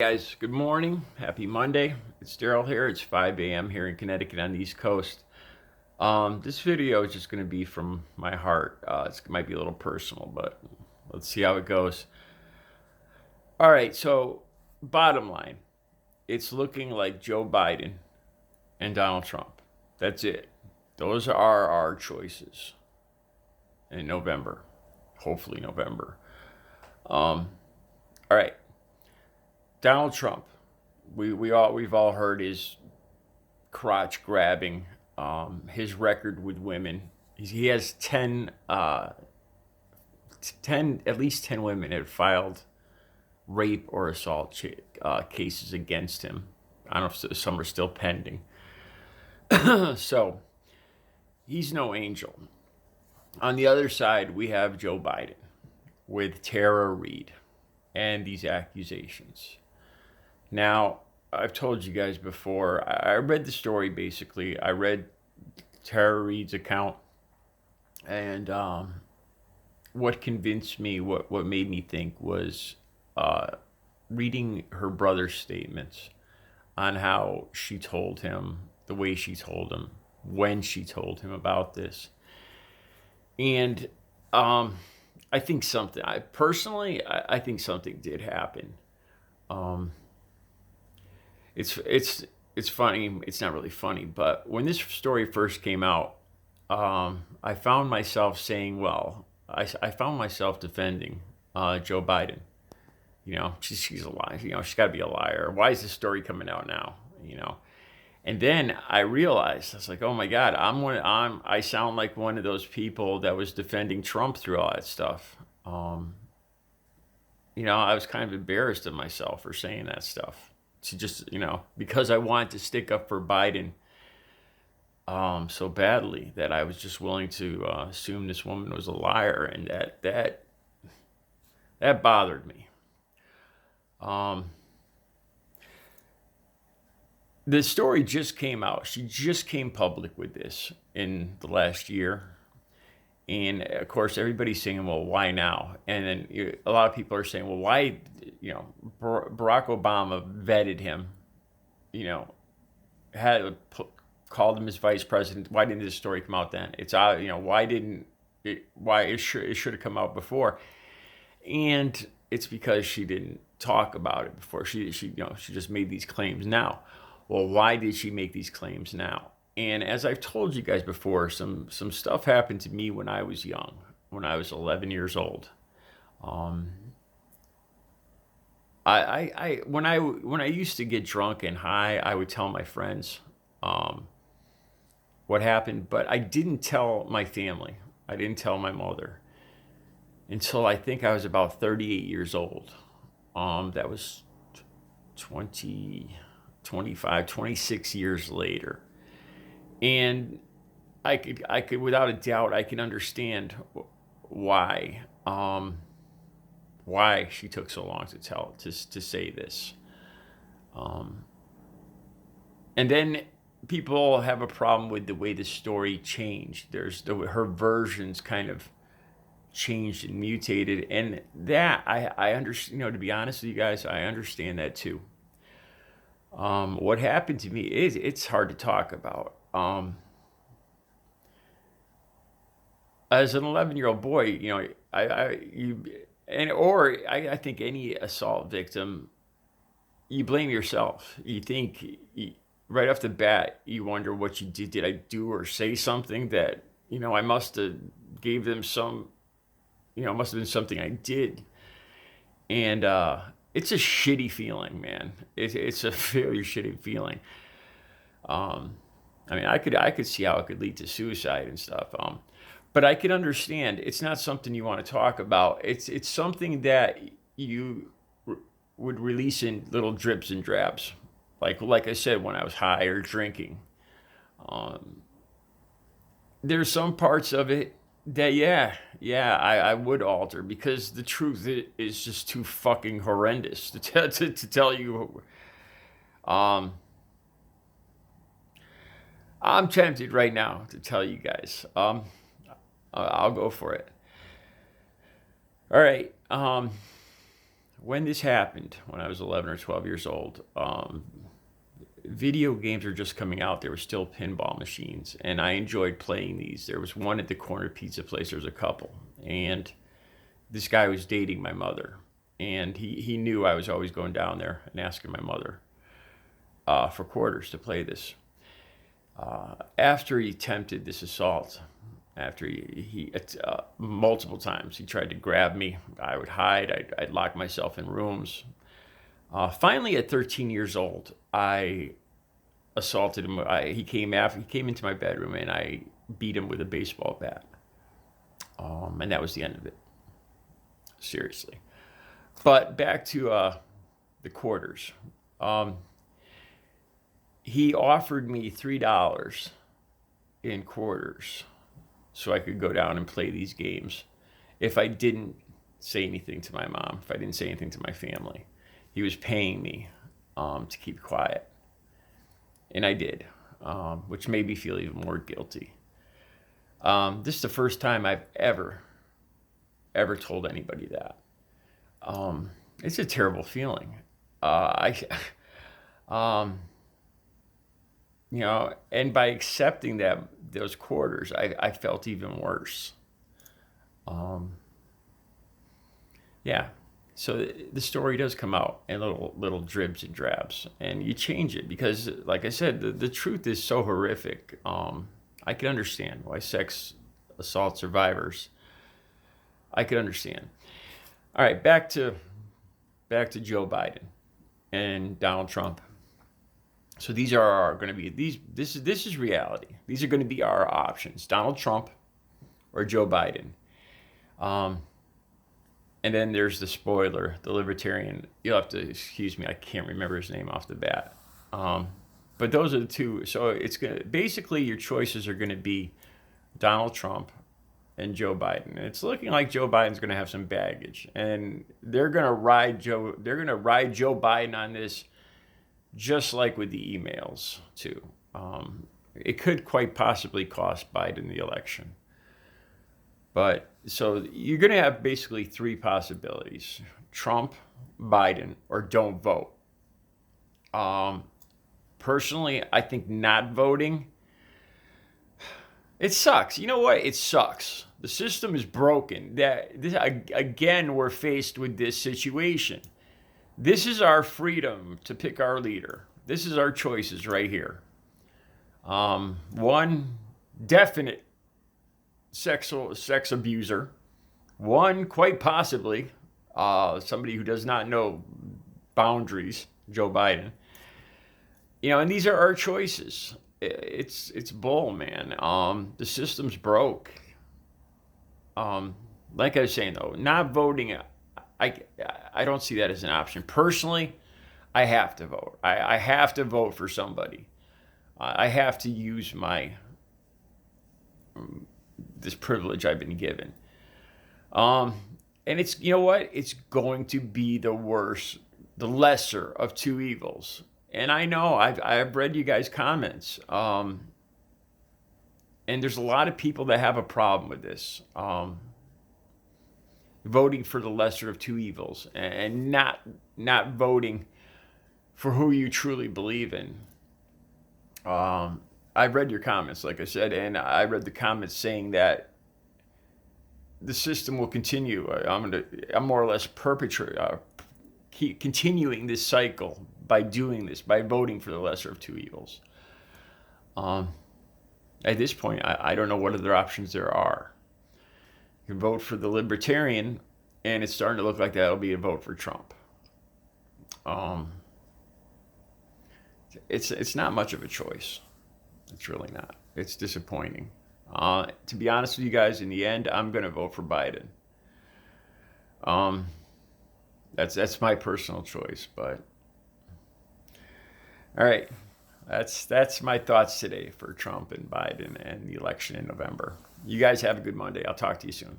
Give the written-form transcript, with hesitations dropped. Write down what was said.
Guys, good morning. Happy Monday. It's Daryl here. It's 5 a.m. here in Connecticut on the East Coast. This video is just going to be from my heart. It might be a little personal, but let's see how it goes. All right, so bottom line, it's looking like Joe Biden and Donald Trump. That's it. Those are our choices in November, hopefully November. All right, Donald Trump. We've all heard his crotch grabbing, his record with women. He has 10, at least 10 women have filed rape or assault cases against him. I don't know if some are still pending. So he's no angel. On the other side, we have Joe Biden with Tara Reade and these accusations. Now, I've told you guys before, I read the story basically. I read Tara Reade's account, and what convinced me, what made me think was reading her brother's statements on how she told him, the way she told him, when she told him about this. And I think something, I think something did happen. It's funny. It's not really funny, but when this story first came out, I found myself saying, well, I found myself defending Joe Biden. You know, she's a liar. You know, she's got to be a liar. Why is this story coming out now? You know, and then I realized, I was like, oh my God, I sound like one of those people that was defending Trump through all that stuff. You know, I was kind of embarrassed of myself for saying that stuff. To just, you know, because I wanted to stick up for Biden so badly that I was just willing to assume this woman was a liar, and that bothered me. The story just came out. She just came public with this in the last year. And of course, everybody's saying, well, why now? And then a lot of people are saying, well, why, you know, Barack Obama vetted him, you know, called him his vice president. Why didn't this story come out then? It's, you know, why it should have come out before. And it's because she didn't talk about it before. She just made these claims now. Well, why did she make these claims now? And as I've told you guys before, some stuff happened to me when I was young, when I was 11 years old. When I used to get drunk and high, I would tell my friends what happened, but I didn't tell my family. I didn't tell my mother until I think I was about 38 years old. That was 20, 25, 26 years later. And I could, without a doubt, I can understand why she took so long to say this. And then people have a problem with the way the story changed. Her versions kind of changed and mutated, and that I understand. You know, to be honest with you guys, I understand that too. What happened to me is it's hard to talk about. As an 11-year-old boy, you know, I think any assault victim, you blame yourself. You think right off the bat, you wonder what you did. Did I do or say something that, you know, I must have gave them some, you know, it must have been something I did. And it's a shitty feeling, man. It's a very shitty feeling. I mean, I could see how it could lead to suicide and stuff. But I could understand it's not something you want to talk about. It's something that you would release in little drips and drabs, like I said, when I was high or drinking. There's some parts of it that I would alter because the truth is just too fucking horrendous to tell you. I'm tempted right now to tell you guys. I'll go for it. All right. when this happened, when I was 11 or 12 years old, video games were just coming out. There were still pinball machines, and I enjoyed playing these. There was one at the corner pizza place. There was a couple, and this guy was dating my mother, and he knew I was always going down there and asking my mother for quarters to play this. After he attempted this assault, after he multiple times, he tried to grab me. I would hide. I'd lock myself in rooms. Finally, at 13 years old, I assaulted him. He came into my bedroom, and I beat him with a baseball bat. And that was the end of it. Seriously. But back to the quarters. He offered me $3 in quarters so I could go down and play these games if I didn't say anything to my mom, if I didn't say anything to my family. He was paying me to keep quiet. And I did, which made me feel even more guilty. This is the first time I've ever told anybody that. It's a terrible feeling. And by accepting those quarters, I felt even worse. Yeah. So the story does come out in little dribs and drabs, and you change it because, like I said, the truth is so horrific. I can understand why sex assault survivors. I could understand. All right, back to Joe Biden and Donald Trump. So these are going to be this is reality. These are going to be our options: Donald Trump or Joe Biden. And then there's the spoiler, the libertarian. You'll have to excuse me. I can't remember his name off the bat. But those are the two. So basically your choices are going to be Donald Trump and Joe Biden. And it's looking like Joe Biden's going to have some baggage, and they're going to ride Joe Biden on this, just like with the emails too. It could quite possibly cost Biden the election. But so you're going to have basically three possibilities: Trump, Biden, or don't vote. Personally, I think not voting, it sucks. You know what? It sucks. The system is broken. Again, we're faced with this situation. This is our freedom to pick our leader. This is our choices right here. One definite sex abuser. One quite possibly somebody who does not know boundaries, Joe Biden. And these are our choices. It's bull, man. The system's broke. Like I was saying though, not voting, I don't see that as an option. Personally, I have to vote. I have to vote for somebody. I have to use this privilege I've been given. And it's, you know what? It's going to be the lesser of two evils. And I know I've read you guys' comments. And there's a lot of people that have a problem with this. Voting for the lesser of two evils and not voting for who you truly believe in. I've read your comments, like I said, and I read the comments saying that the system will continue. I'm more or less keep continuing this cycle by doing this, by voting for the lesser of two evils. At this point, I don't know what other options there are. You can vote for the libertarian, and it's starting to look like that'll be a vote for Trump. It's not much of a choice. It's really not. It's disappointing. To be honest with you guys, in the end, I'm going to vote for Biden. That's my personal choice, but all right. That's my thoughts today for Trump and Biden and the election in November. You guys have a good Monday. I'll talk to you soon.